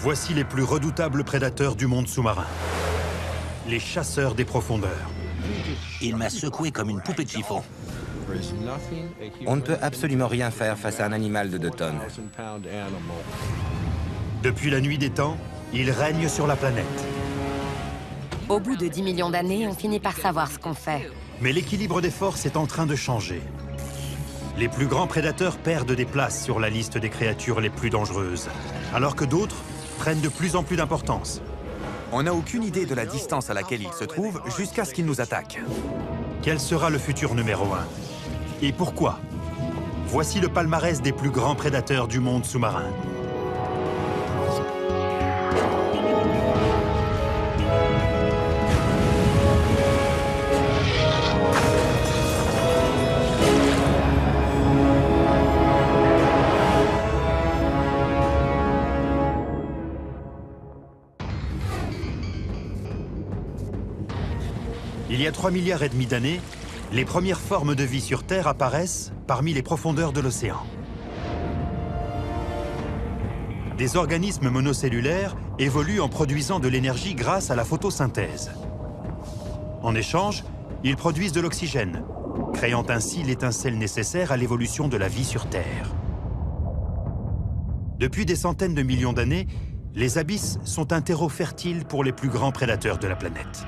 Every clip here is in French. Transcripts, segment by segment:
Voici les plus redoutables prédateurs du monde sous-marin. Les chasseurs des profondeurs. Il m'a secoué comme une poupée de chiffon. On ne peut absolument rien faire face à un animal de 2 tonnes. Depuis la nuit des temps, ils règnent sur la planète. Au bout de 10 millions d'années, on finit par savoir ce qu'on fait. Mais l'équilibre des forces est en train de changer. Les plus grands prédateurs perdent des places sur la liste des créatures les plus dangereuses, alors que d'autres prennent de plus en plus d'importance. On n'a aucune idée de la distance à laquelle il se trouve jusqu'à ce qu'il nous attaque. Quel sera le futur numéro 1? Et pourquoi? Voici le palmarès des plus grands prédateurs du monde sous-marin. Il y a 3,5 milliards d'années, les premières formes de vie sur Terre apparaissent parmi les profondeurs de l'océan. Des organismes monocellulaires évoluent en produisant de l'énergie grâce à la photosynthèse. En échange, ils produisent de l'oxygène, créant ainsi l'étincelle nécessaire à l'évolution de la vie sur Terre. Depuis des centaines de millions d'années, les abysses sont un terreau fertile pour les plus grands prédateurs de la planète.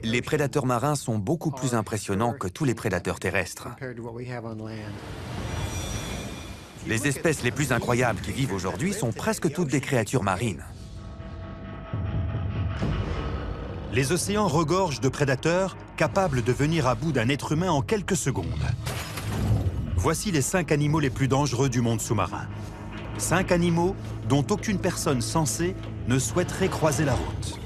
Les prédateurs marins sont beaucoup plus impressionnants que tous les prédateurs terrestres. Les espèces les plus incroyables qui vivent aujourd'hui sont presque toutes des créatures marines. Les océans regorgent de prédateurs capables de venir à bout d'un être humain en quelques secondes. Voici les 5 animaux les plus dangereux du monde sous-marin. 5 animaux dont aucune personne sensée ne souhaiterait croiser la route.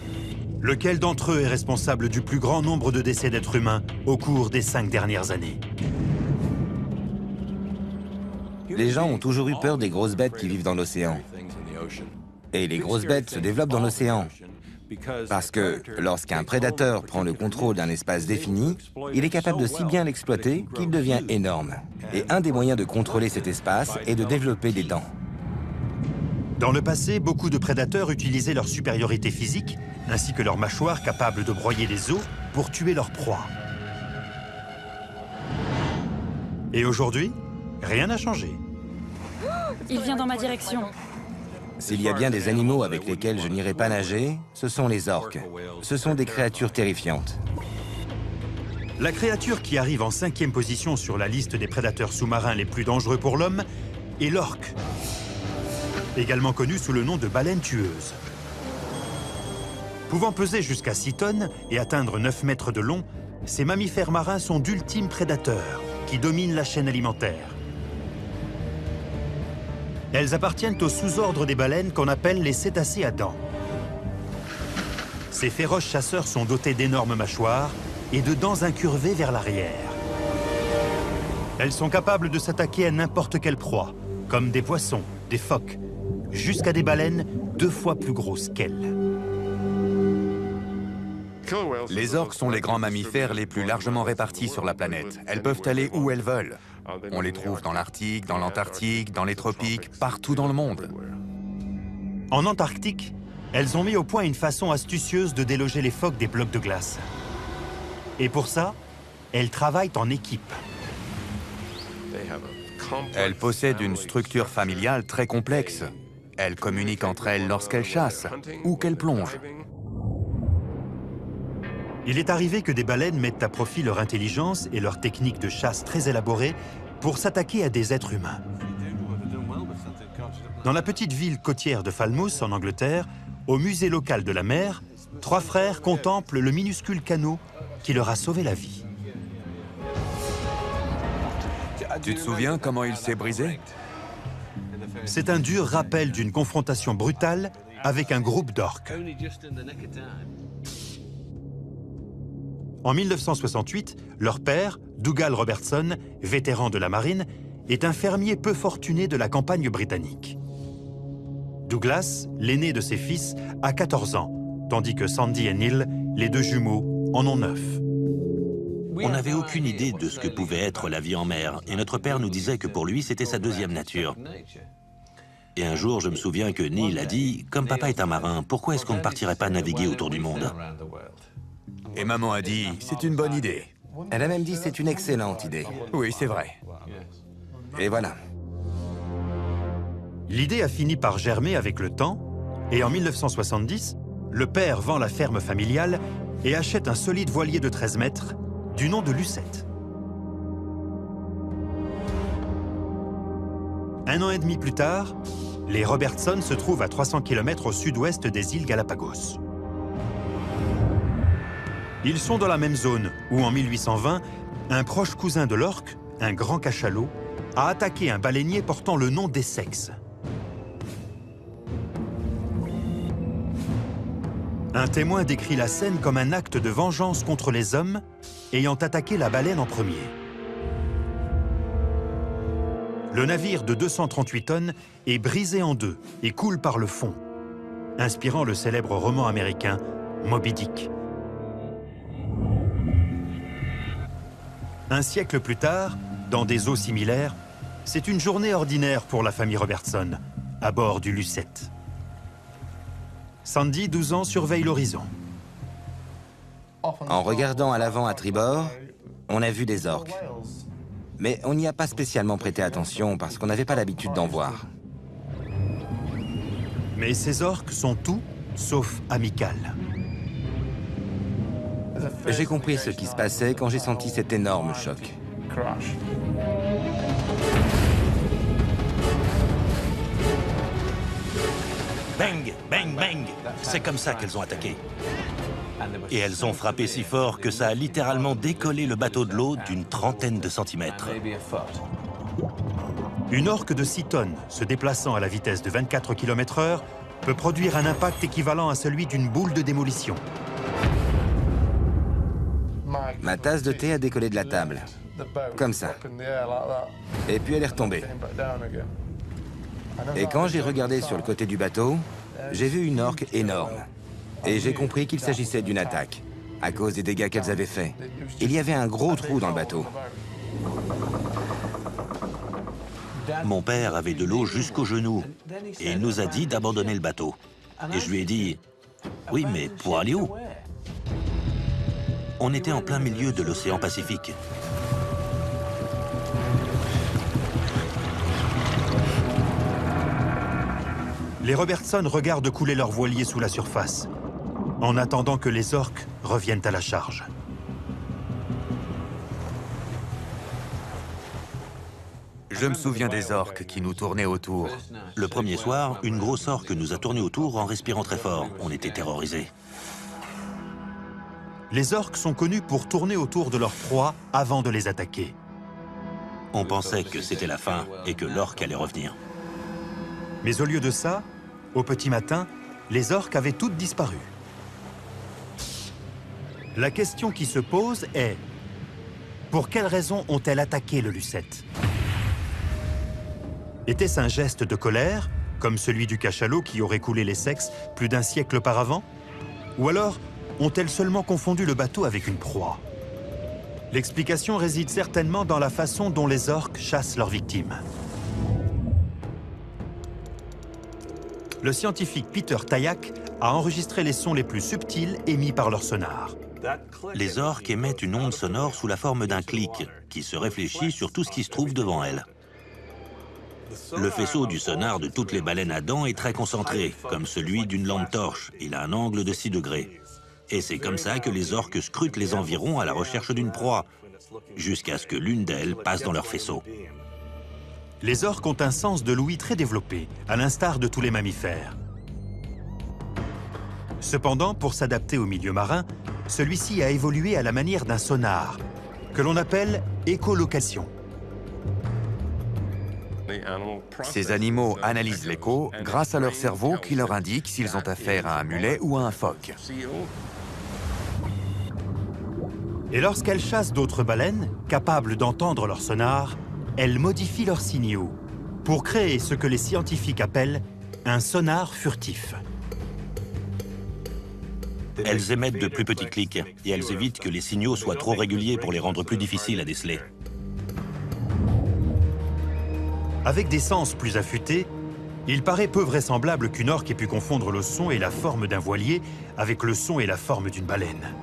Lequel d'entre eux est responsable du plus grand nombre de décès d'êtres humains au cours des 5 dernières années? Les gens ont toujours eu peur des grosses bêtes qui vivent dans l'océan. Et les grosses bêtes se développent dans l'océan. Parce que lorsqu'un prédateur prend le contrôle d'un espace défini, il est capable de si bien l'exploiter qu'il devient énorme. Et un des moyens de contrôler cet espace est de développer des dents. Dans le passé, beaucoup de prédateurs utilisaient leur supériorité physique, ainsi que leurs mâchoires capables de broyer les os pour tuer leur proie. Et aujourd'hui, rien n'a changé. Il vient dans ma direction. S'il y a bien des animaux avec lesquels je n'irai pas nager, ce sont les orques. Ce sont des créatures terrifiantes. La créature qui arrive en 5e position sur la liste des prédateurs sous-marins les plus dangereux pour l'homme est l'orque, également connue sous le nom de baleine tueuse. Pouvant peser jusqu'à 6 tonnes et atteindre 9 mètres de long, ces mammifères marins sont d'ultimes prédateurs qui dominent la chaîne alimentaire. Elles appartiennent au sous-ordre des baleines qu'on appelle les cétacés à dents. Ces féroces chasseurs sont dotés d'énormes mâchoires et de dents incurvées vers l'arrière. Elles sont capables de s'attaquer à n'importe quelle proie, comme des poissons, des phoques, jusqu'à des baleines 2 fois plus grosses qu'elles. Les orques sont les grands mammifères les plus largement répartis sur la planète. Elles peuvent aller où elles veulent. On les trouve dans l'Arctique, dans l'Antarctique, dans les tropiques, partout dans le monde. En Antarctique, elles ont mis au point une façon astucieuse de déloger les phoques des blocs de glace. Et pour ça, elles travaillent en équipe. Elles possèdent une structure familiale très complexe. Elles communiquent entre elles lorsqu'elles chassent ou qu'elles plongent. Il est arrivé que des baleines mettent à profit leur intelligence et leur technique de chasse très élaborée pour s'attaquer à des êtres humains. Dans la petite ville côtière de Falmouth, en Angleterre, au musée local de la mer, 3 frères contemplent le minuscule canot qui leur a sauvé la vie. Tu te souviens comment il s'est brisé? C'est un dur rappel d'une confrontation brutale avec un groupe d'orques. En 1968, leur père, Dougal Robertson, vétéran de la marine, est un fermier peu fortuné de la campagne britannique. Douglas, l'aîné de ses fils, a 14 ans, tandis que Sandy et Neil, les 2 jumeaux, en ont 9. On n'avait aucune idée de ce que pouvait être la vie en mer, et notre père nous disait que pour lui, c'était sa deuxième nature. Et un jour, je me souviens que Neil a dit « Comme papa est un marin, pourquoi est-ce qu'on ne partirait pas naviguer autour du monde ?» Et maman a dit « C'est une bonne idée. Elle a même dit c'est une excellente idée. » Oui, c'est vrai. Et voilà. L'idée a fini par germer avec le temps, et en 1970, le père vend la ferme familiale et achète un solide voilier de 13 mètres du nom de Lucette. Un an et demi plus tard, les Robertson se trouvent à 300 km au sud-ouest des îles Galapagos. Ils sont dans la même zone où, en 1820, un proche cousin de l'orque, un grand cachalot, a attaqué un baleinier portant le nom d'Essex. Un témoin décrit la scène comme un acte de vengeance contre les hommes ayant attaqué la baleine en premier. Le navire de 238 tonnes est brisé en deux et coule par le fond, inspirant le célèbre roman américain Moby Dick. Un siècle plus tard, dans des eaux similaires, c'est une journée ordinaire pour la famille Robertson, à bord du Lucette. Sandy, 12 ans, surveille l'horizon. En regardant à l'avant à tribord, on a vu des orques. Mais on n'y a pas spécialement prêté attention parce qu'on n'avait pas l'habitude d'en voir. Mais ces orques sont tout sauf amicales. J'ai compris ce qui se passait quand j'ai senti cet énorme choc. Bang, bang, bang! C'est comme ça qu'elles ont attaqué. Et elles ont frappé si fort que ça a littéralement décollé le bateau de l'eau d'une trentaine de centimètres. Une orque de 6 tonnes, se déplaçant à la vitesse de 24 km/h, peut produire un impact équivalent à celui d'une boule de démolition. Ma tasse de thé a décollé de la table. Comme ça. Et puis elle est retombée. Et quand j'ai regardé sur le côté du bateau, j'ai vu une orque énorme. Et j'ai compris qu'il s'agissait d'une attaque, à cause des dégâts qu'elles avaient faits. Il y avait un gros trou dans le bateau. Mon père avait de l'eau jusqu'aux genoux et il nous a dit d'abandonner le bateau. Et je lui ai dit « Oui, mais pour aller où ?» On était en plein milieu de l'océan Pacifique. Les Robertson regardent couler leur voilier sous la surface, en attendant que les orques reviennent à la charge. Je me souviens des orques qui nous tournaient autour. Le premier soir, une grosse orque nous a tourné autour en respirant très fort. On était terrorisés. Les orques sont connus pour tourner autour de leur proie avant de les attaquer. On pensait que c'était la fin et que l'orque allait revenir. Mais au lieu de ça, au petit matin, les orques avaient toutes disparu. La question qui se pose est: pour quelles raisons ont-elles attaqué le Lucette? Était-ce un geste de colère, comme celui du cachalot qui aurait coulé l'Essex plus d'un siècle auparavant? Ou alors ont-elles seulement confondu le bateau avec une proie? L'explication réside certainement dans la façon dont les orques chassent leurs victimes. Le scientifique Peter Tayak a enregistré les sons les plus subtils émis par leur sonar. Les orques émettent une onde sonore sous la forme d'un clic qui se réfléchit sur tout ce qui se trouve devant elles. Le faisceau du sonar de toutes les baleines à dents est très concentré, comme celui d'une lampe torche. Il a un angle de 6 degrés. Et c'est comme ça que les orques scrutent les environs à la recherche d'une proie, jusqu'à ce que l'une d'elles passe dans leur faisceau. Les orques ont un sens de l'ouïe très développé, à l'instar de tous les mammifères. Cependant, pour s'adapter au milieu marin, celui-ci a évolué à la manière d'un sonar, que l'on appelle écholocation. Ces animaux analysent l'écho grâce à leur cerveau qui leur indique s'ils ont affaire à un mulet ou à un phoque. Et lorsqu'elles chassent d'autres baleines, capables d'entendre leur sonar, elles modifient leurs signaux pour créer ce que les scientifiques appellent un sonar furtif. Elles émettent de plus petits clics et elles évitent que les signaux soient trop réguliers pour les rendre plus difficiles à déceler. Avec des sens plus affûtés, il paraît peu vraisemblable qu'une orque ait pu confondre le son et la forme d'un voilier avec le son et la forme d'une baleine.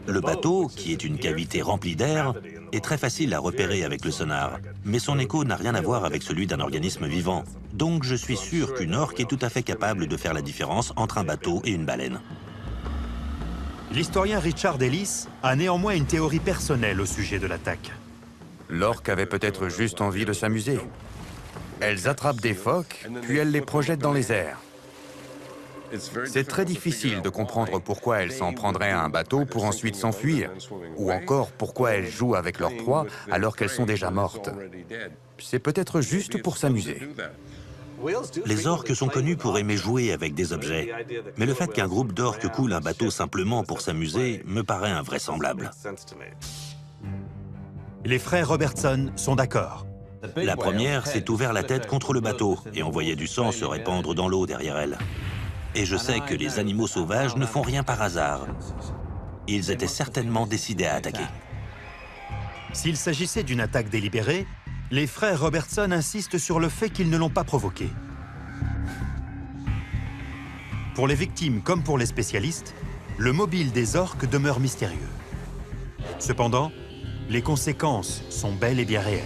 Le bateau, qui est une cavité remplie d'air, est très facile à repérer avec le sonar, mais son écho n'a rien à voir avec celui d'un organisme vivant. Donc je suis sûr qu'une orque est tout à fait capable de faire la différence entre un bateau et une baleine. L'historien Richard Ellis a néanmoins une théorie personnelle au sujet de l'attaque. L'orque avait peut-être juste envie de s'amuser. Elles attrapent des phoques, puis elles les projettent dans les airs. C'est très difficile de comprendre pourquoi elles s'en prendraient à un bateau pour ensuite s'enfuir, ou encore pourquoi elles jouent avec leur proie alors qu'elles sont déjà mortes. C'est peut-être juste pour s'amuser. Les orques sont connus pour aimer jouer avec des objets, mais le fait qu'un groupe d'orques coule un bateau simplement pour s'amuser me paraît invraisemblable. Les frères Robertson sont d'accord. La première s'est ouvert la tête contre le bateau et envoyait du sang se répandre dans l'eau derrière elle. Et je sais que les animaux sauvages ne font rien par hasard. Ils étaient certainement décidés à attaquer. S'il s'agissait d'une attaque délibérée, les frères Robertson insistent sur le fait qu'ils ne l'ont pas provoquée. Pour les victimes comme pour les spécialistes, le mobile des orques demeure mystérieux. Cependant, les conséquences sont bel et bien réelles.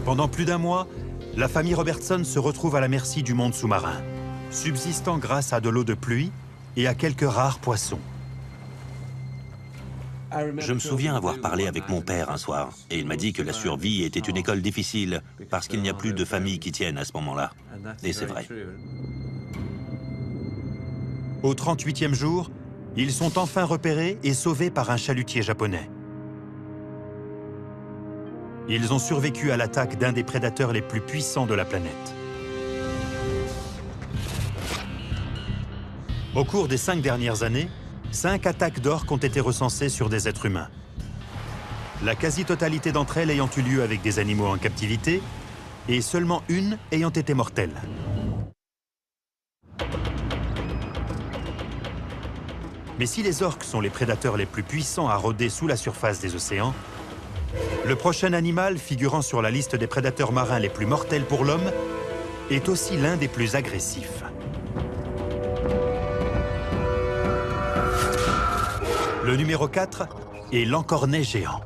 Pendant plus d'un mois, la famille Robertson se retrouve à la merci du monde sous-marin, subsistant grâce à de l'eau de pluie et à quelques rares poissons. Je me souviens avoir parlé avec mon père un soir, et il m'a dit que la survie était une école difficile, parce qu'il n'y a plus de familles qui tiennent à ce moment-là. Et c'est vrai. Au 38e jour, ils sont enfin repérés et sauvés par un chalutier japonais. Ils ont survécu à l'attaque d'un des prédateurs les plus puissants de la planète. Au cours des 5 dernières années, 5 attaques d'orques ont été recensées sur des êtres humains. La quasi-totalité d'entre elles ayant eu lieu avec des animaux en captivité et seulement une ayant été mortelle. Mais si les orques sont les prédateurs les plus puissants à rôder sous la surface des océans, le prochain animal figurant sur la liste des prédateurs marins les plus mortels pour l'homme est aussi l'un des plus agressifs. Le numéro 4 est l'encornet géant.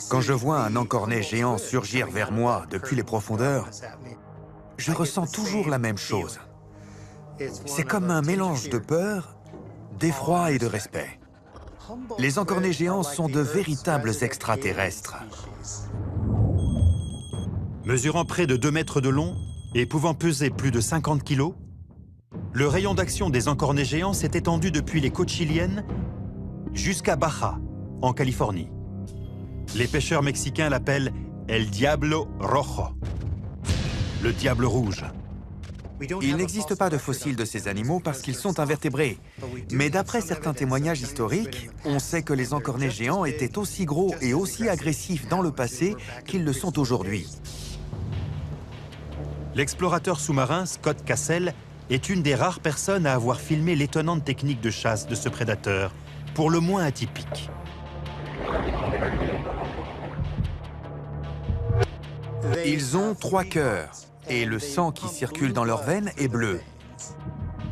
Quand je vois un encornet géant surgir vers moi depuis les profondeurs, je ressens toujours la même chose. C'est comme un mélange de peur, d'effroi et de respect. Les encornets géants sont de véritables extraterrestres. Mesurant près de 2 mètres de long et pouvant peser plus de 50 kilos, le rayon d'action des encornets géants s'est étendu depuis les côtes chiliennes jusqu'à Baja, en Californie. Les pêcheurs mexicains l'appellent El Diablo Rojo, le diable rouge. Il n'existe pas de fossiles de ces animaux parce qu'ils sont invertébrés. Mais d'après certains témoignages historiques, on sait que les encornets géants étaient aussi gros et aussi agressifs dans le passé qu'ils le sont aujourd'hui. L'explorateur sous-marin Scott Cassell est une des rares personnes à avoir filmé l'étonnante technique de chasse de ce prédateur, pour le moins atypique. Ils ont 3 cœurs, et le sang qui circule dans leurs veines est bleu.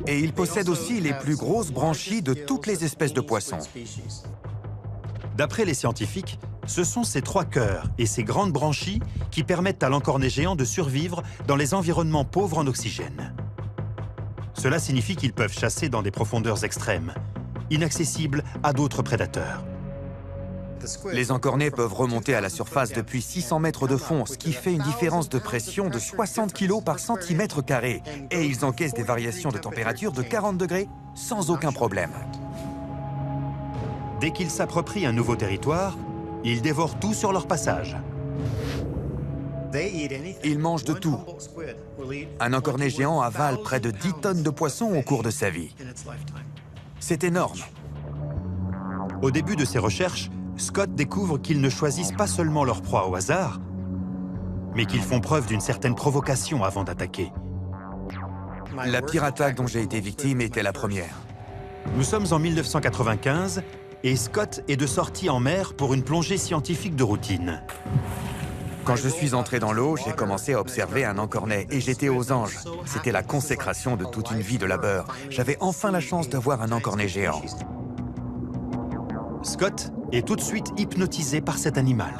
Et ils possèdent aussi les plus grosses branchies de toutes les espèces de poissons. D'après les scientifiques, ce sont ces 3 cœurs et ces grandes branchies qui permettent à l'encornet géant de survivre dans les environnements pauvres en oxygène. Cela signifie qu'ils peuvent chasser dans des profondeurs extrêmes, inaccessibles à d'autres prédateurs. Les encornets peuvent remonter à la surface depuis 600 mètres de fond, ce qui fait une différence de pression de 60 kg par centimètre carré. Et ils encaissent des variations de température de 40 degrés sans aucun problème. Dès qu'ils s'approprient un nouveau territoire, ils dévorent tout sur leur passage. Ils mangent de tout. Un encornet géant avale près de 10 tonnes de poissons au cours de sa vie. C'est énorme. Au début de ses recherches, Scott découvre qu'ils ne choisissent pas seulement leur proie au hasard, mais qu'ils font preuve d'une certaine provocation avant d'attaquer. La pire attaque dont j'ai été victime était la première. Nous sommes en 1995 et Scott est de sortie en mer pour une plongée scientifique de routine. Quand je suis entré dans l'eau, j'ai commencé à observer un encornet et j'étais aux anges. C'était la consécration de toute une vie de labeur. J'avais enfin la chance d'avoir un encornet géant. Scott est tout de suite hypnotisé par cet animal.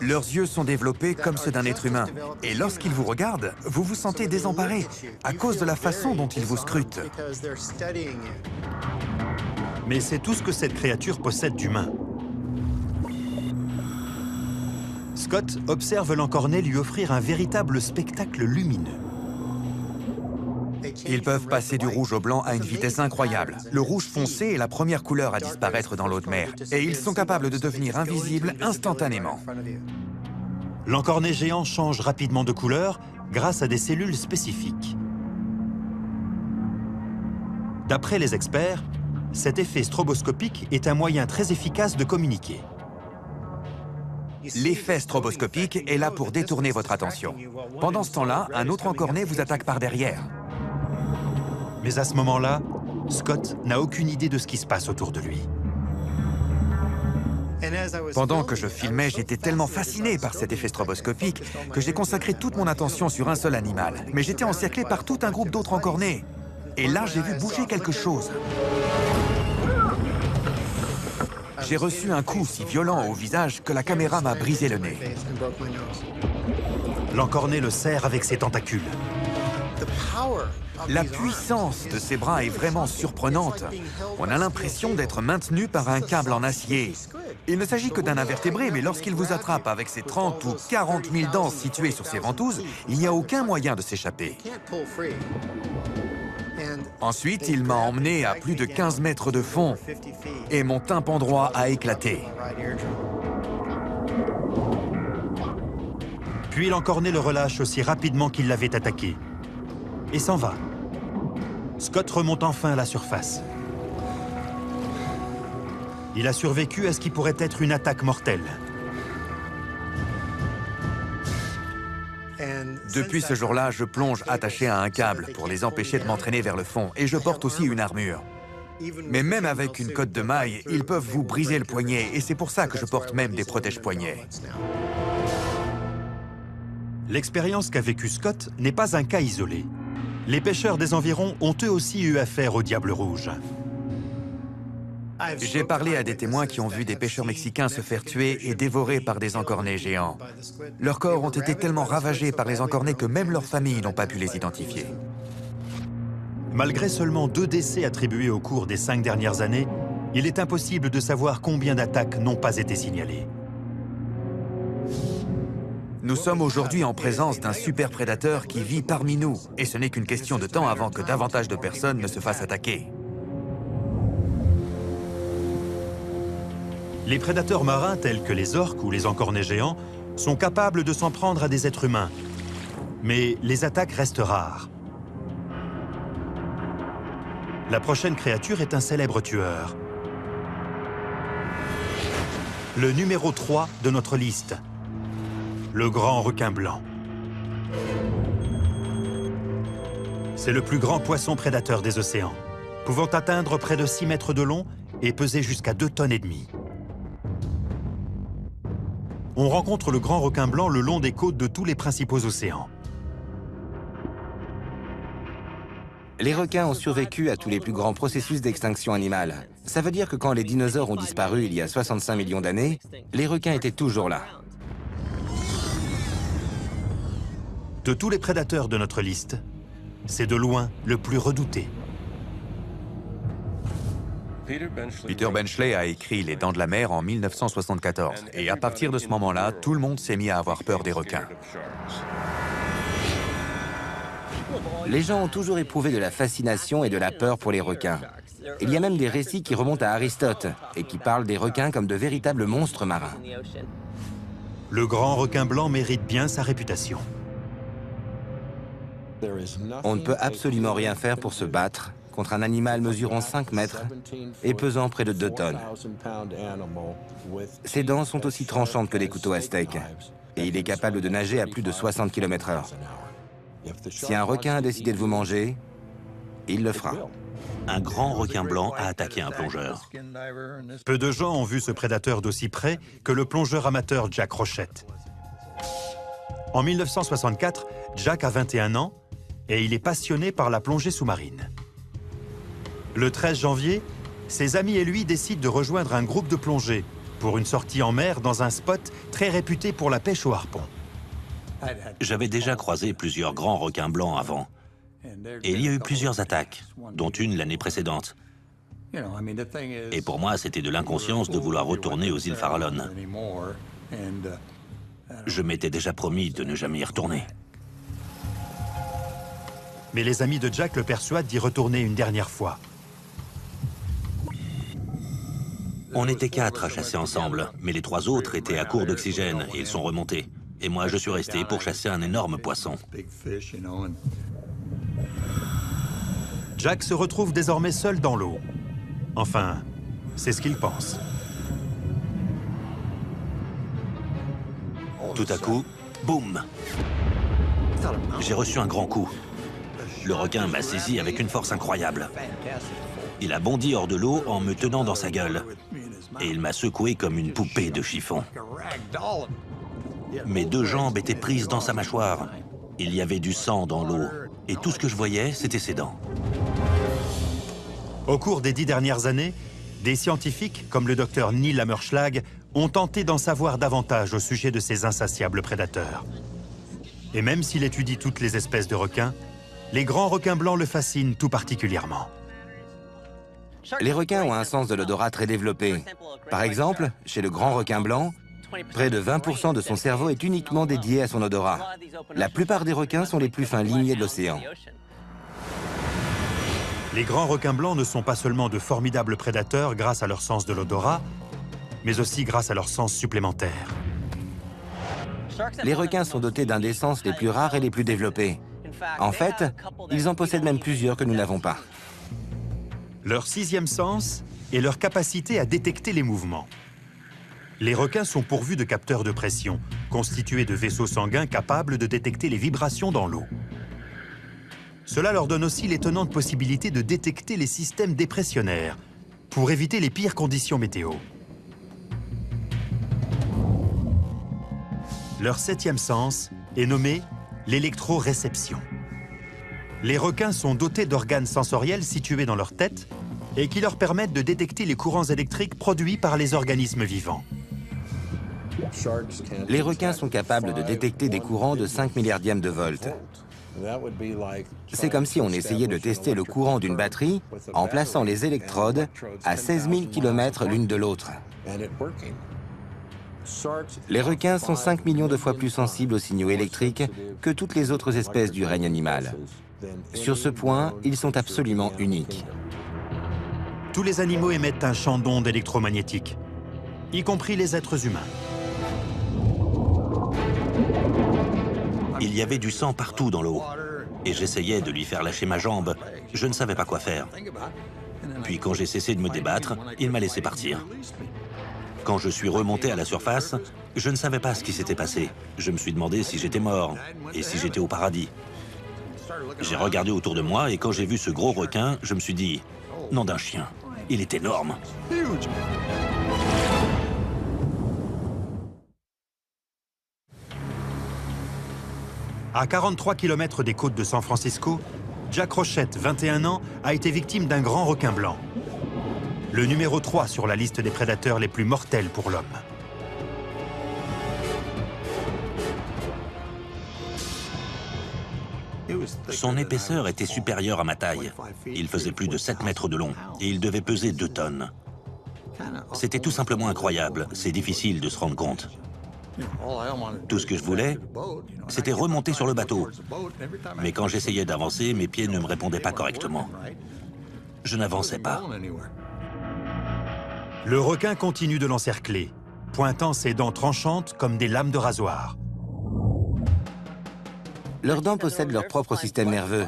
Leurs yeux sont développés comme ceux d'un être humain. Et lorsqu'ils vous regardent, vous vous sentez désemparé à cause de la façon dont ils vous scrutent. Mais c'est tout ce que cette créature possède d'humain. Scott observe l'encornet lui offrir un véritable spectacle lumineux. Ils peuvent passer du rouge au blanc à une vitesse incroyable. Le rouge foncé est la première couleur à disparaître dans l'eau de mer. Et ils sont capables de devenir invisibles instantanément. L'encornet géant change rapidement de couleur grâce à des cellules spécifiques. D'après les experts, cet effet stroboscopique est un moyen très efficace de communiquer. L'effet stroboscopique est là pour détourner votre attention. Pendant ce temps-là, un autre encornet vous attaque par derrière. Mais à ce moment-là, Scott n'a aucune idée de ce qui se passe autour de lui. Pendant que je filmais, j'étais tellement fasciné par cet effet stroboscopique que j'ai consacré toute mon attention sur un seul animal. Mais j'étais encerclé par tout un groupe d'autres encornets. Et là, j'ai vu bouger quelque chose. J'ai reçu un coup si violent au visage que la caméra m'a brisé le nez. L'encornet le serre avec ses tentacules. La puissance de ses bras est vraiment surprenante. On a l'impression d'être maintenu par un câble en acier. Il ne s'agit que d'un invertébré, mais lorsqu'il vous attrape avec ses 30 ou 40 000 dents situées sur ses ventouses, il n'y a aucun moyen de s'échapper. Ensuite, il m'a emmené à plus de 15 mètres de fond et mon tympan droit a éclaté. Puis l'encornet le relâche aussi rapidement qu'il l'avait attaqué et s'en va. Scott remonte enfin à la surface. Il a survécu à ce qui pourrait être une attaque mortelle. Depuis ce jour-là, je plonge attaché à un câble pour les empêcher de m'entraîner vers le fond et je porte aussi une armure. Mais même avec une cotte de maille, ils peuvent vous briser le poignet et c'est pour ça que je porte même des protège-poignets. L'expérience qu'a vécue Scott n'est pas un cas isolé. Les pêcheurs des environs ont eux aussi eu affaire au diable rouge. J'ai parlé à des témoins qui ont vu des pêcheurs mexicains se faire tuer et dévorer par des encornets géants. Leurs corps ont été tellement ravagés par les encornets que même leurs familles n'ont pas pu les identifier. Malgré seulement 2 décès attribués au cours des 5 dernières années, il est impossible de savoir combien d'attaques n'ont pas été signalées. Nous sommes aujourd'hui en présence d'un super prédateur qui vit parmi nous, et ce n'est qu'une question de temps avant que davantage de personnes ne se fassent attaquer. Les prédateurs marins tels que les orques ou les encornets géants sont capables de s'en prendre à des êtres humains. Mais les attaques restent rares. La prochaine créature est un célèbre tueur. Le numéro 3 de notre liste. Le grand requin blanc. C'est le plus grand poisson prédateur des océans, pouvant atteindre près de 6 mètres de long et peser jusqu'à 2,5 tonnes. On rencontre le grand requin blanc le long des côtes de tous les principaux océans. Les requins ont survécu à tous les plus grands processus d'extinction animale. Ça veut dire que quand les dinosaures ont disparu il y a 65 millions d'années, les requins étaient toujours là. De tous les prédateurs de notre liste, c'est de loin le plus redouté. Peter Benchley a écrit Les Dents de la mer en 1974. Et à partir de ce moment-là, tout le monde s'est mis à avoir peur des requins. Les gens ont toujours éprouvé de la fascination et de la peur pour les requins. Il y a même des récits qui remontent à Aristote et qui parlent des requins comme de véritables monstres marins. Le grand requin blanc mérite bien sa réputation. On ne peut absolument rien faire pour se battre contre un animal mesurant 5 mètres et pesant près de 2 tonnes. Ses dents sont aussi tranchantes que des couteaux à steak et il est capable de nager à plus de 60 km/h. Si un requin a décidé de vous manger, il le fera. Un grand requin blanc a attaqué un plongeur. Peu de gens ont vu ce prédateur d'aussi près que le plongeur amateur Jack Rochette. En 1964, Jack a 21 ans et il est passionné par la plongée sous-marine. Le 13 janvier, ses amis et lui décident de rejoindre un groupe de plongée pour une sortie en mer dans un spot très réputé pour la pêche au harpon. J'avais déjà croisé plusieurs grands requins blancs avant. Et il y a eu plusieurs attaques, dont une l'année précédente. Et pour moi, c'était de l'inconscience de vouloir retourner aux îles Farallon. Je m'étais déjà promis de ne jamais y retourner. Mais les amis de Jack le persuadent d'y retourner une dernière fois. On était 4 à chasser ensemble, mais les 3 autres étaient à court d'oxygène et ils sont remontés. Et moi, je suis resté pour chasser un énorme poisson. Jack se retrouve désormais seul dans l'eau. Enfin, c'est ce qu'il pense. Tout à coup, boum! J'ai reçu un grand coup. Le requin m'a saisi avec une force incroyable. Il a bondi hors de l'eau en me tenant dans sa gueule. Et il m'a secoué comme une poupée de chiffon. Mes 2 jambes étaient prises dans sa mâchoire. Il y avait du sang dans l'eau. Et tout ce que je voyais, c'était ses dents. Au cours des 10 dernières années, des scientifiques, comme le docteur Neil Hammerschlag, ont tenté d'en savoir davantage au sujet de ces insatiables prédateurs. Et même s'il étudie toutes les espèces de requins, les grands requins blancs le fascinent tout particulièrement. Les requins ont un sens de l'odorat très développé. Par exemple, chez le grand requin blanc, près de 20% de son cerveau est uniquement dédié à son odorat. La plupart des requins sont les plus fins limiers de l'océan. Les grands requins blancs ne sont pas seulement de formidables prédateurs grâce à leur sens de l'odorat, mais aussi grâce à leur sens supplémentaire. Les requins sont dotés d'un des sens les plus rares et les plus développés. En fait, ils en possèdent même plusieurs que nous n'avons pas. Leur 6e sens est leur capacité à détecter les mouvements. Les requins sont pourvus de capteurs de pression, constitués de vaisseaux sanguins capables de détecter les vibrations dans l'eau. Cela leur donne aussi l'étonnante possibilité de détecter les systèmes dépressionnaires pour éviter les pires conditions météo. Leur 7e sens est nommé l'électroréception. Les requins sont dotés d'organes sensoriels situés dans leur tête et qui leur permettent de détecter les courants électriques produits par les organismes vivants. Les requins sont capables de détecter des courants de 5 milliardièmes de volts. C'est comme si on essayait de tester le courant d'une batterie en plaçant les électrodes à 16 000 km l'une de l'autre. Les requins sont 5 millions de fois plus sensibles aux signaux électriques que toutes les autres espèces du règne animal. Sur ce point, ils sont absolument uniques. Tous les animaux émettent un champ d'ondes électromagnétiques, y compris les êtres humains. Il y avait du sang partout dans l'eau. Et j'essayais de lui faire lâcher ma jambe. Je ne savais pas quoi faire. Puis quand j'ai cessé de me débattre, il m'a laissé partir. Quand je suis remonté à la surface, je ne savais pas ce qui s'était passé. Je me suis demandé si j'étais mort et si j'étais au paradis. J'ai regardé autour de moi et quand j'ai vu ce gros requin, je me suis dit, nom d'un chien, il est énorme. À 43 km des côtes de San Francisco, Jack Rochette, 21 ans, a été victime d'un grand requin blanc. Le numéro 3 sur la liste des prédateurs les plus mortels pour l'homme. Son épaisseur était supérieure à ma taille. Il faisait plus de 7 mètres de long et il devait peser 2 tonnes. C'était tout simplement incroyable. C'est difficile de se rendre compte. Tout ce que je voulais, c'était remonter sur le bateau. Mais quand j'essayais d'avancer, mes pieds ne me répondaient pas correctement. Je n'avançais pas. Le requin continue de l'encercler, pointant ses dents tranchantes comme des lames de rasoir. Leurs dents possèdent leur propre système nerveux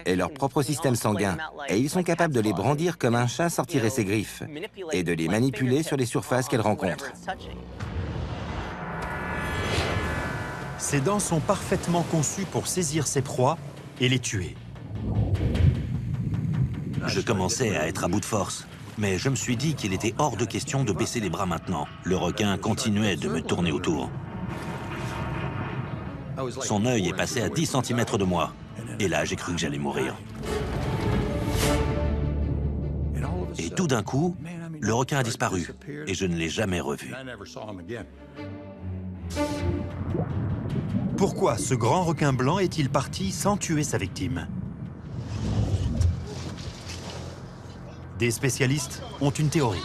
et leur propre système sanguin, et ils sont capables de les brandir comme un chat sortirait ses griffes, et de les manipuler sur les surfaces qu'elles rencontrent. Ses dents sont parfaitement conçues pour saisir ses proies et les tuer. Je commençais à être à bout de force, mais je me suis dit qu'il était hors de question de baisser les bras maintenant. Le requin continuait de me tourner autour. Son œil est passé à 10 cm de moi. Et là, j'ai cru que j'allais mourir. Et tout d'un coup, le requin a disparu. Et je ne l'ai jamais revu. Pourquoi ce grand requin blanc est-il parti sans tuer sa victime? Des spécialistes ont une théorie.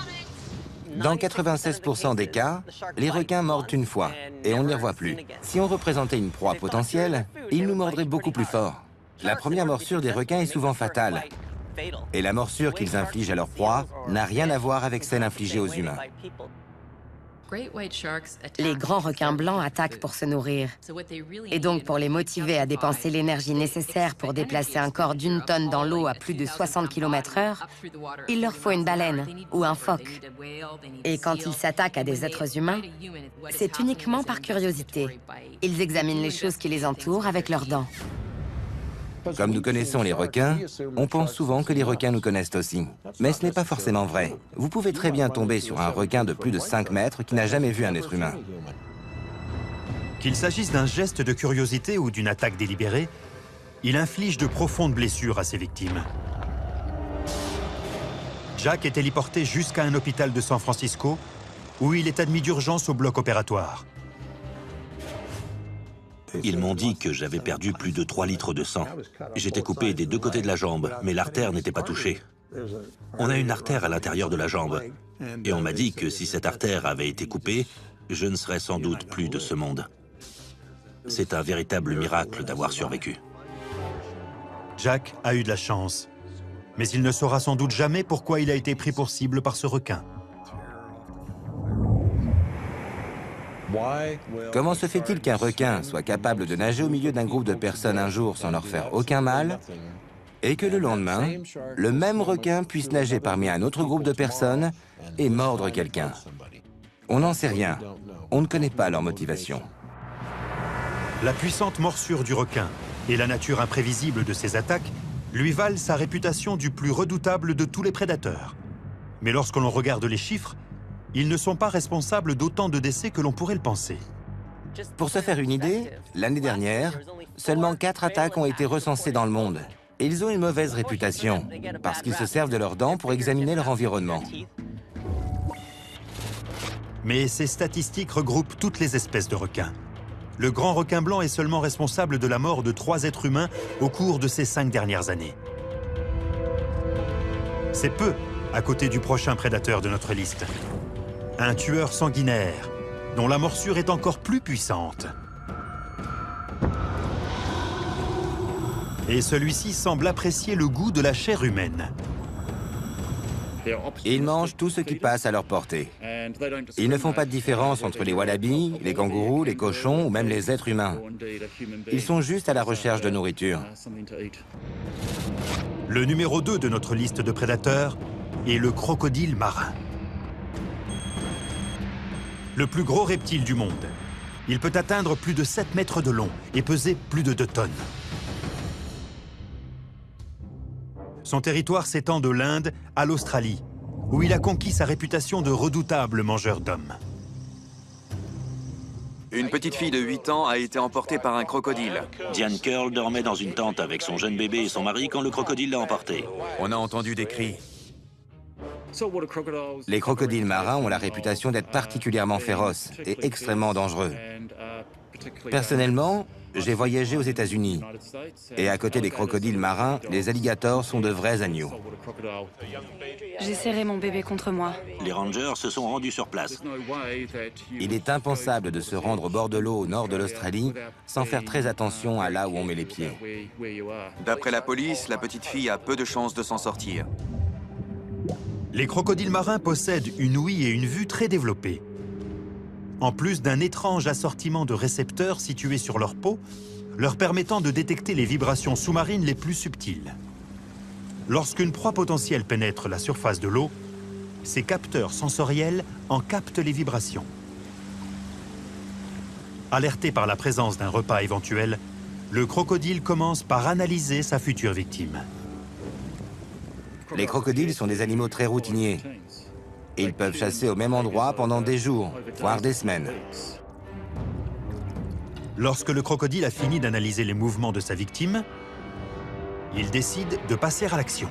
Dans 96% des cas, les requins mordent une fois, et on ne les revoit plus. Si on représentait une proie potentielle, ils nous mordraient beaucoup plus fort. La première morsure des requins est souvent fatale. Et la morsure qu'ils infligent à leur proie n'a rien à voir avec celle infligée aux humains. Les grands requins blancs attaquent pour se nourrir. Et donc, pour les motiver à dépenser l'énergie nécessaire pour déplacer un corps d'1 tonne dans l'eau à plus de 60 km/h, il leur faut une baleine ou un phoque. Et quand ils s'attaquent à des êtres humains, c'est uniquement par curiosité. Ils examinent les choses qui les entourent avec leurs dents. Comme nous connaissons les requins, on pense souvent que les requins nous connaissent aussi. Mais ce n'est pas forcément vrai. Vous pouvez très bien tomber sur un requin de plus de 5 mètres qui n'a jamais vu un être humain. Qu'il s'agisse d'un geste de curiosité ou d'une attaque délibérée, il inflige de profondes blessures à ses victimes. Jack est téléporté jusqu'à un hôpital de San Francisco, où il est admis d'urgence au bloc opératoire. Ils m'ont dit que j'avais perdu plus de 3 litres de sang. J'étais coupé des 2 côtés de la jambe, mais l'artère n'était pas touchée. On a une artère à l'intérieur de la jambe. Et on m'a dit que si cette artère avait été coupée, je ne serais sans doute plus de ce monde. C'est un véritable miracle d'avoir survécu. Jack a eu de la chance. Mais il ne saura sans doute jamais pourquoi il a été pris pour cible par ce requin. Comment se fait-il qu'un requin soit capable de nager au milieu d'un groupe de personnes un jour sans leur faire aucun mal, et que le lendemain, le même requin puisse nager parmi un autre groupe de personnes et mordre quelqu'un? On n'en sait rien. On ne connaît pas leur motivation. La puissante morsure du requin et la nature imprévisible de ses attaques lui valent sa réputation du plus redoutable de tous les prédateurs. Mais lorsque l'on regarde les chiffres, ils ne sont pas responsables d'autant de décès que l'on pourrait le penser. Pour se faire une idée, l'année dernière, seulement 4 attaques ont été recensées dans le monde. Et ils ont une mauvaise réputation, parce qu'ils se servent de leurs dents pour examiner leur environnement. Mais ces statistiques regroupent toutes les espèces de requins. Le grand requin blanc est seulement responsable de la mort de 3 êtres humains au cours de ces 5 dernières années. C'est peu à côté du prochain prédateur de notre liste. Un tueur sanguinaire, dont la morsure est encore plus puissante. Et celui-ci semble apprécier le goût de la chair humaine. Ils mangent tout ce qui passe à leur portée. Ils ne font pas de différence entre les wallabies, les kangourous, les cochons ou même les êtres humains. Ils sont juste à la recherche de nourriture. Le numéro 2 de notre liste de prédateurs est le crocodile marin. Le plus gros reptile du monde. Il peut atteindre plus de 7 mètres de long et peser plus de 2 tonnes. Son territoire s'étend de l'Inde à l'Australie, où il a conquis sa réputation de redoutable mangeur d'hommes. Une petite fille de 8 ans a été emportée par un crocodile. Diane Curl dormait dans une tente avec son jeune bébé et son mari quand le crocodile l'a emportée. On a entendu des cris. Les crocodiles marins ont la réputation d'être particulièrement féroces et extrêmement dangereux. Personnellement, j'ai voyagé aux États-Unis. Et à côté des crocodiles marins, les alligators sont de vrais agneaux. J'ai serré mon bébé contre moi. Les rangers se sont rendus sur place. Il est impensable de se rendre au bord de l'eau au nord de l'Australie sans faire très attention à là où on met les pieds. D'après la police, la petite fille a peu de chances de s'en sortir. Les crocodiles marins possèdent une ouïe et une vue très développées. En plus d'un étrange assortiment de récepteurs situés sur leur peau, leur permettant de détecter les vibrations sous-marines les plus subtiles. Lorsqu'une proie potentielle pénètre la surface de l'eau, ces capteurs sensoriels en captent les vibrations. Alerté par la présence d'un repas éventuel, le crocodile commence par analyser sa future victime. Les crocodiles sont des animaux très routiniers. Ils peuvent chasser au même endroit pendant des jours, voire des semaines. Lorsque le crocodile a fini d'analyser les mouvements de sa victime, il décide de passer à l'action.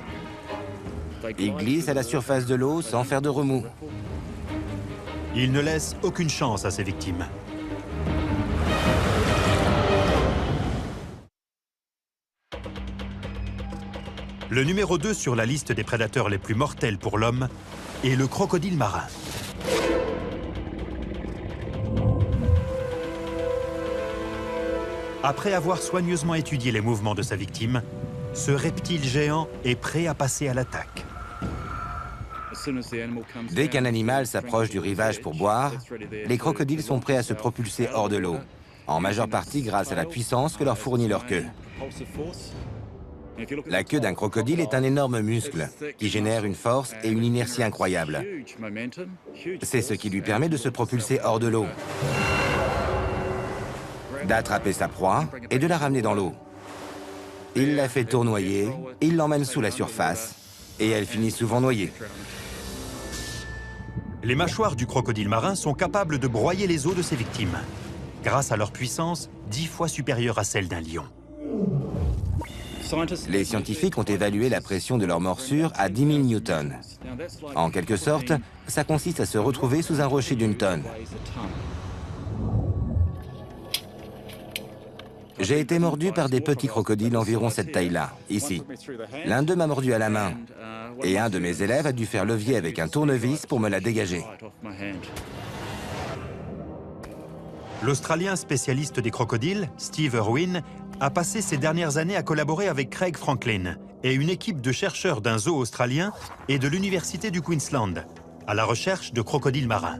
Il glisse à la surface de l'eau sans faire de remous. Il ne laisse aucune chance à ses victimes. Le numéro 2 sur la liste des prédateurs les plus mortels pour l'homme est le crocodile marin. Après avoir soigneusement étudié les mouvements de sa victime, ce reptile géant est prêt à passer à l'attaque. Dès qu'un animal s'approche du rivage pour boire, les crocodiles sont prêts à se propulser hors de l'eau, en majeure partie grâce à la puissance que leur fournit leur queue. La queue d'un crocodile est un énorme muscle qui génère une force et une inertie incroyables. C'est ce qui lui permet de se propulser hors de l'eau, d'attraper sa proie et de la ramener dans l'eau. Il la fait tournoyer, il l'emmène sous la surface et elle finit souvent noyée. Les mâchoires du crocodile marin sont capables de broyer les os de ses victimes, grâce à leur puissance 10 fois supérieure à celle d'un lion. Les scientifiques ont évalué la pression de leur morsure à 10 000 newtons. En quelque sorte, ça consiste à se retrouver sous un rocher d'une tonne. J'ai été mordu par des petits crocodiles environ cette taille-là, ici. L'un d'eux m'a mordu à la main, et un de mes élèves a dû faire levier avec un tournevis pour me la dégager. L'Australien spécialiste des crocodiles, Steve Irwin, a passé ces dernières années à collaborer avec Craig Franklin et une équipe de chercheurs d'un zoo australien et de l'Université du Queensland, à la recherche de crocodiles marins.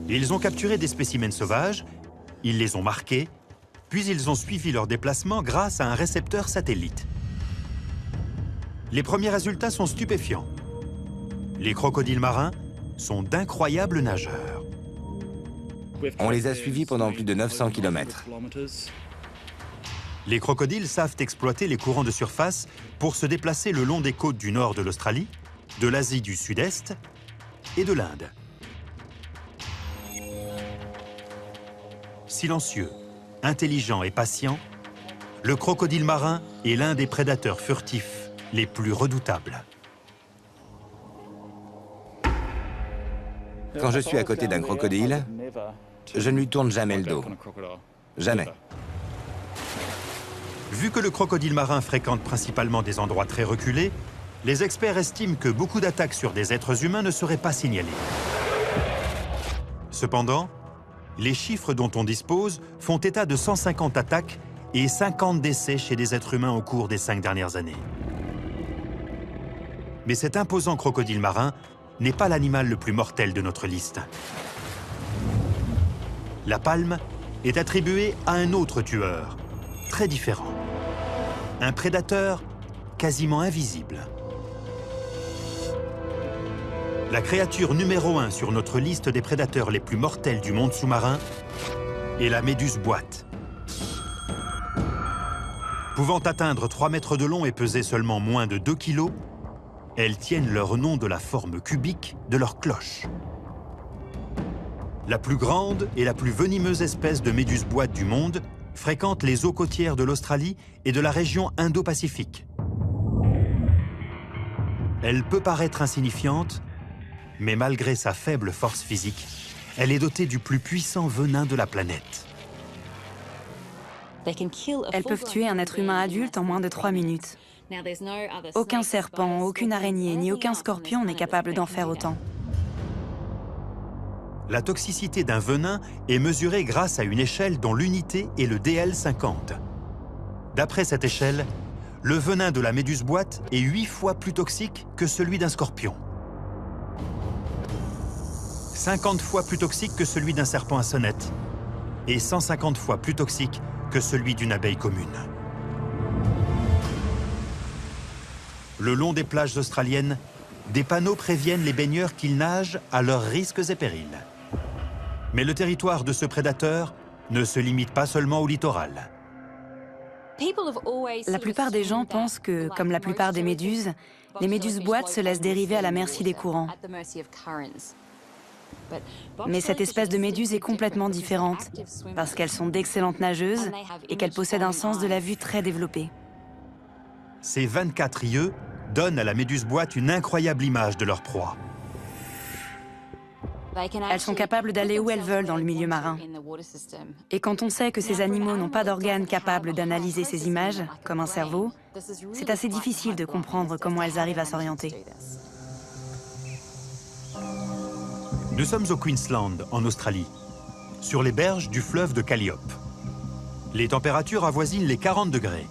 Ils ont capturé des spécimens sauvages, ils les ont marqués, puis ils ont suivi leur déplacement grâce à un récepteur satellite. Les premiers résultats sont stupéfiants. Les crocodiles marins sont d'incroyables nageurs. On les a suivis pendant plus de 900 km. Les crocodiles savent exploiter les courants de surface pour se déplacer le long des côtes du nord de l'Australie, de l'Asie du Sud-Est et de l'Inde. Silencieux, intelligent et patient, le crocodile marin est l'un des prédateurs furtifs les plus redoutables. Quand je suis à côté d'un crocodile, je ne lui tourne jamais le dos. Jamais. Vu que le crocodile marin fréquente principalement des endroits très reculés, les experts estiment que beaucoup d'attaques sur des êtres humains ne seraient pas signalées. Cependant, les chiffres dont on dispose font état de 150 attaques et 50 décès chez des êtres humains au cours des 5 dernières années. Mais cet imposant crocodile marin n'est pas l'animal le plus mortel de notre liste. La palme est attribuée à un autre tueur, très différent. Un prédateur quasiment invisible. La créature numéro 1 sur notre liste des prédateurs les plus mortels du monde sous-marin est la méduse boîte. Pouvant atteindre 3 mètres de long et peser seulement moins de 2 kilos, elles tiennent leur nom de la forme cubique de leur cloche. La plus grande et la plus venimeuse espèce de méduse boîte du monde fréquente les eaux côtières de l'Australie et de la région Indo-Pacifique. Elle peut paraître insignifiante, mais malgré sa faible force physique, elle est dotée du plus puissant venin de la planète. Elles peuvent tuer un être humain adulte en moins de 3 minutes. Aucun serpent, aucune araignée, ni aucun scorpion n'est capable d'en faire autant. La toxicité d'un venin est mesurée grâce à une échelle dont l'unité est le DL50. D'après cette échelle, le venin de la méduse boîte est 8 fois plus toxique que celui d'un scorpion. 50 fois plus toxique que celui d'un serpent à sonnette. et 150 fois plus toxique que celui d'une abeille commune. Le long des plages australiennes, des panneaux préviennent les baigneurs qu'ils nagent à leurs risques et périls. Mais le territoire de ce prédateur ne se limite pas seulement au littoral. La plupart des gens pensent que, comme la plupart des méduses, les méduses boîtes se laissent dériver à la merci des courants. Mais cette espèce de méduse est complètement différente, parce qu'elles sont d'excellentes nageuses et qu'elles possèdent un sens de la vue très développé. Ces 24 yeux donnent à la méduse boîte une incroyable image de leur proie. Elles sont capables d'aller où elles veulent dans le milieu marin. Et quand on sait que ces animaux n'ont pas d'organes capables d'analyser ces images, comme un cerveau, c'est assez difficile de comprendre comment elles arrivent à s'orienter. Nous sommes au Queensland, en Australie, sur les berges du fleuve de Calliope. Les températures avoisinent les 40 degrés.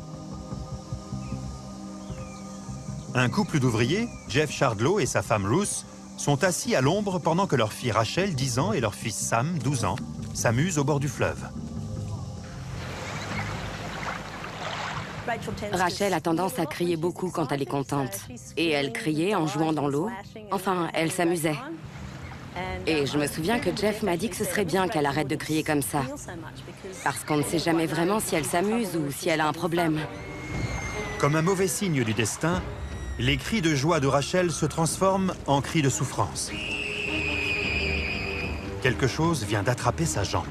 Un couple d'ouvriers, Jeff Chardlow et sa femme Ruth, sont assis à l'ombre pendant que leur fille Rachel, 10 ans, et leur fils Sam, 12 ans, s'amusent au bord du fleuve. Rachel a tendance à crier beaucoup quand elle est contente. Et elle criait en jouant dans l'eau. Enfin, elle s'amusait. Et je me souviens que Jeff m'a dit que ce serait bien qu'elle arrête de crier comme ça. Parce qu'on ne sait jamais vraiment si elle s'amuse ou si elle a un problème. Comme un mauvais signe du destin, les cris de joie de Rachel se transforment en cris de souffrance. Quelque chose vient d'attraper sa jambe.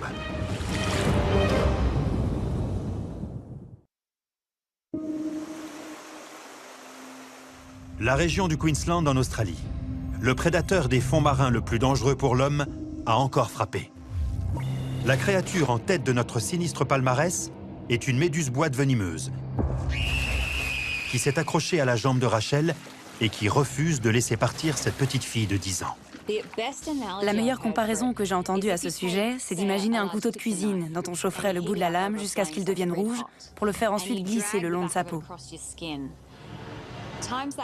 La région du Queensland en Australie. Le prédateur des fonds marins le plus dangereux pour l'homme a encore frappé. La créature en tête de notre sinistre palmarès est une méduse boîte venimeuse qui s'est accrochée à la jambe de Rachel et qui refuse de laisser partir cette petite fille de 10 ans. La meilleure comparaison que j'ai entendue à ce sujet, c'est d'imaginer un couteau de cuisine dont on chaufferait le bout de la lame jusqu'à ce qu'il devienne rouge pour le faire ensuite glisser le long de sa peau.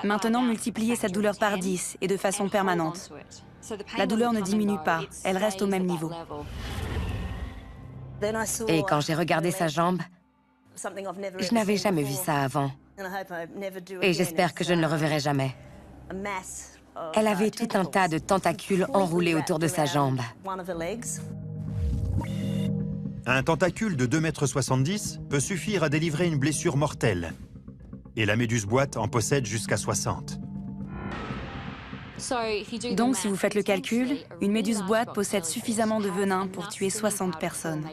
Maintenant, multipliez cette douleur par 10 et de façon permanente. La douleur ne diminue pas, elle reste au même niveau. Et quand j'ai regardé sa jambe, je n'avais jamais vu ça avant. Et j'espère que je ne le reverrai jamais. Elle avait tout un tas de tentacules enroulés autour de sa jambe. Un tentacule de 2,70 m peut suffire à délivrer une blessure mortelle. Et la méduse boîte en possède jusqu'à 60. Donc, si vous faites le calcul, une méduse boîte possède suffisamment de venin pour tuer 60 personnes.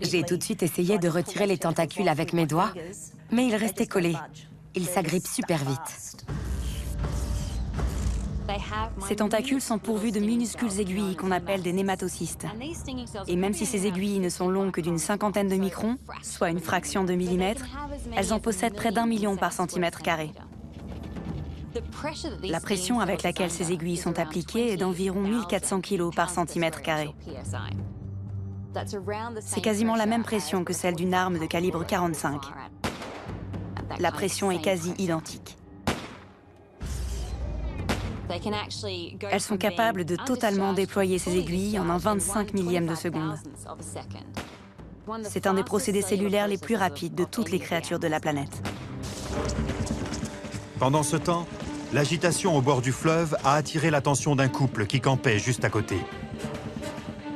J'ai tout de suite essayé de retirer les tentacules avec mes doigts, mais ils restaient collés. Ils s'agrippent super vite. Ces tentacules sont pourvus de minuscules aiguilles qu'on appelle des nématocystes. Et même si ces aiguilles ne sont longues que d'une cinquantaine de microns, soit une fraction de millimètre, elles en possèdent près d'1 million par centimètre carré. La pression avec laquelle ces aiguilles sont appliquées est d'environ 1400 kg par centimètre carré. C'est quasiment la même pression que celle d'une arme de calibre 45. La pression est quasi identique. Elles sont capables de totalement déployer ces aiguilles en un 25 millième de seconde. C'est un des procédés cellulaires les plus rapides de toutes les créatures de la planète. Pendant ce temps, l'agitation au bord du fleuve a attiré l'attention d'un couple qui campait juste à côté.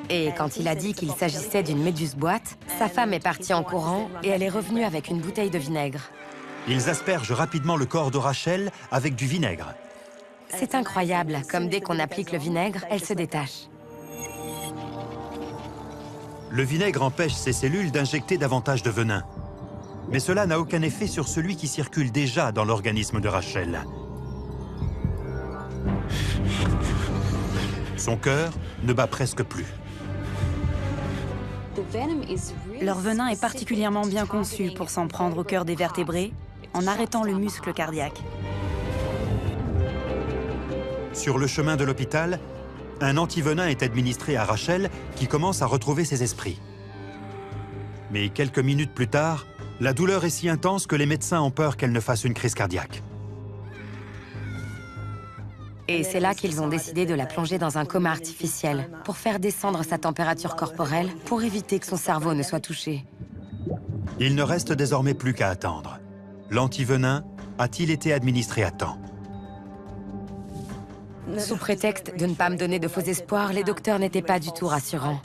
Et quand il a dit qu'il s'agissait d'une méduse boîte, sa femme est partie en courant et elle est revenue avec une bouteille de vinaigre. Ils aspergent rapidement le corps de Rachel avec du vinaigre. C'est incroyable, comme dès qu'on applique le vinaigre, elle se détache. Le vinaigre empêche ces cellules d'injecter davantage de venin. Mais cela n'a aucun effet sur celui qui circule déjà dans l'organisme de Rachel. Son cœur ne bat presque plus. Leur venin est particulièrement bien conçu pour s'en prendre au cœur des vertébrés, en arrêtant le muscle cardiaque. Sur le chemin de l'hôpital, un antivenin est administré à Rachel qui commence à retrouver ses esprits. Mais quelques minutes plus tard, la douleur est si intense que les médecins ont peur qu'elle ne fasse une crise cardiaque. Et c'est là qu'ils ont décidé de la plonger dans un coma artificiel pour faire descendre sa température corporelle pour éviter que son cerveau ne soit touché. Il ne reste désormais plus qu'à attendre. L'antivenin a-t-il été administré à temps? Sous prétexte de ne pas me donner de faux espoirs, les docteurs n'étaient pas du tout rassurants.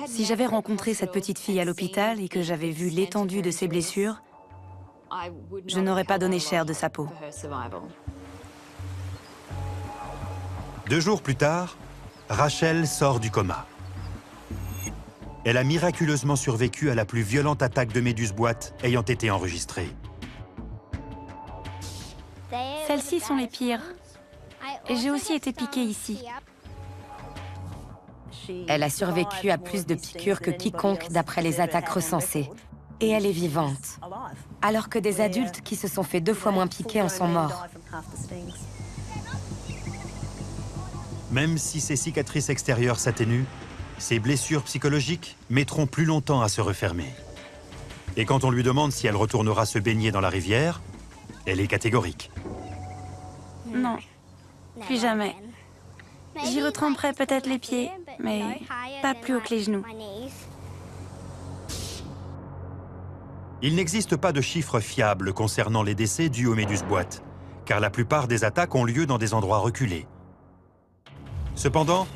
Si j'avais rencontré cette petite fille à l'hôpital et que j'avais vu l'étendue de ses blessures, je n'aurais pas donné cher de sa peau. 2 jours plus tard, Rachel sort du coma. Elle a miraculeusement survécu à la plus violente attaque de méduse-boîte ayant été enregistrée. Celles-ci sont les pires. Et j'ai aussi été piquée ici. Elle a survécu à plus de piqûres que quiconque d'après les attaques recensées. Et elle est vivante. Alors que des adultes qui se sont fait 2 fois moins piquer en sont morts. Même si ses cicatrices extérieures s'atténuent, ses blessures psychologiques mettront plus longtemps à se refermer. Et quand on lui demande si elle retournera se baigner dans la rivière, elle est catégorique. Non, plus jamais. J'y retremperai peut-être les pieds, mais pas plus haut que les genoux. Il n'existe pas de chiffres fiables concernant les décès dus aux méduses-boîtes, car la plupart des attaques ont lieu dans des endroits reculés. Cependant,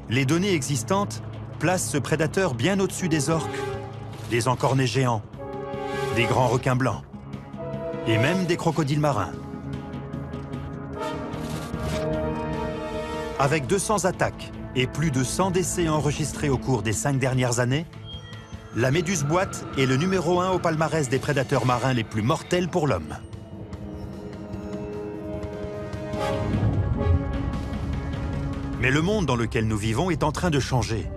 les données existantes placent ce prédateur bien au-dessus des orques, des encornets géants, des grands requins blancs et même des crocodiles marins. Avec 200 attaques et plus de 100 décès enregistrés au cours des 5 dernières années, la méduse-boîte est le numéro 1 au palmarès des prédateurs marins les plus mortels pour l'homme. Mais le monde dans lequel nous vivons est en train de changer.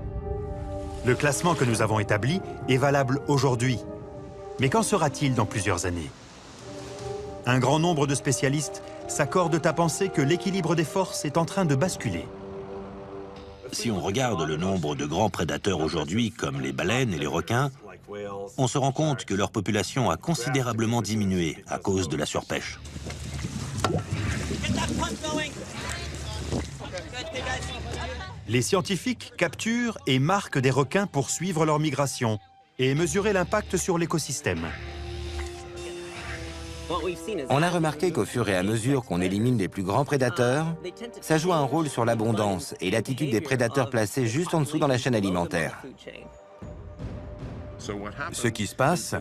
Le classement que nous avons établi est valable aujourd'hui. Mais qu'en sera-t-il dans plusieurs années? Un grand nombre de spécialistes s'accordent à penser que l'équilibre des forces est en train de basculer. Si on regarde le nombre de grands prédateurs aujourd'hui, comme les baleines et les requins, on se rend compte que leur population a considérablement diminué à cause de la surpêche. Les scientifiques capturent et marquent des requins pour suivre leur migration et mesurer l'impact sur l'écosystème. On a remarqué qu'au fur et à mesure qu'on élimine les plus grands prédateurs, ça joue un rôle sur l'abondance et l'attitude des prédateurs placés juste en dessous dans la chaîne alimentaire. Ce qui se passe,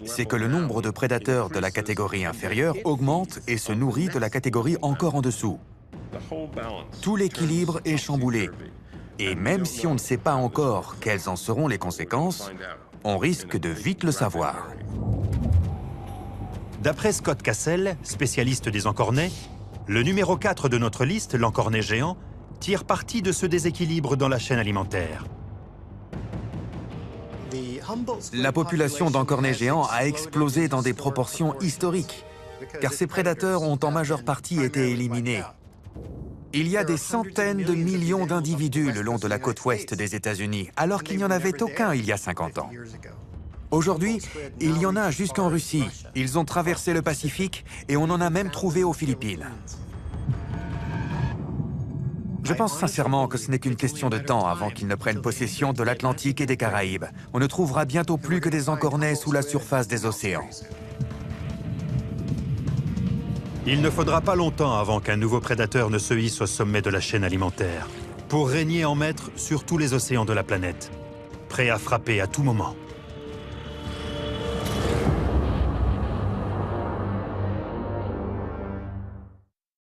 c'est que le nombre de prédateurs de la catégorie inférieure augmente et se nourrit de la catégorie encore en dessous. Tout l'équilibre est chamboulé. Et même si on ne sait pas encore quelles en seront les conséquences, on risque de vite le savoir. D'après Scott Cassell, spécialiste des encornets, le numéro 4 de notre liste, l'encornet géant, tire parti de ce déséquilibre dans la chaîne alimentaire. La population d'encornets géants a explosé dans des proportions historiques, car ces prédateurs ont en majeure partie été éliminés. Il y a des centaines de millions d'individus le long de la côte ouest des États-Unis, alors qu'il n'y en avait aucun il y a 50 ans. Aujourd'hui, il y en a jusqu'en Russie. Ils ont traversé le Pacifique et on en a même trouvé aux Philippines. Je pense sincèrement que ce n'est qu'une question de temps avant qu'ils ne prennent possession de l'Atlantique et des Caraïbes. On ne trouvera bientôt plus que des encornets sous la surface des océans. Il ne faudra pas longtemps avant qu'un nouveau prédateur ne se hisse au sommet de la chaîne alimentaire, pour régner en maître sur tous les océans de la planète, prêt à frapper à tout moment.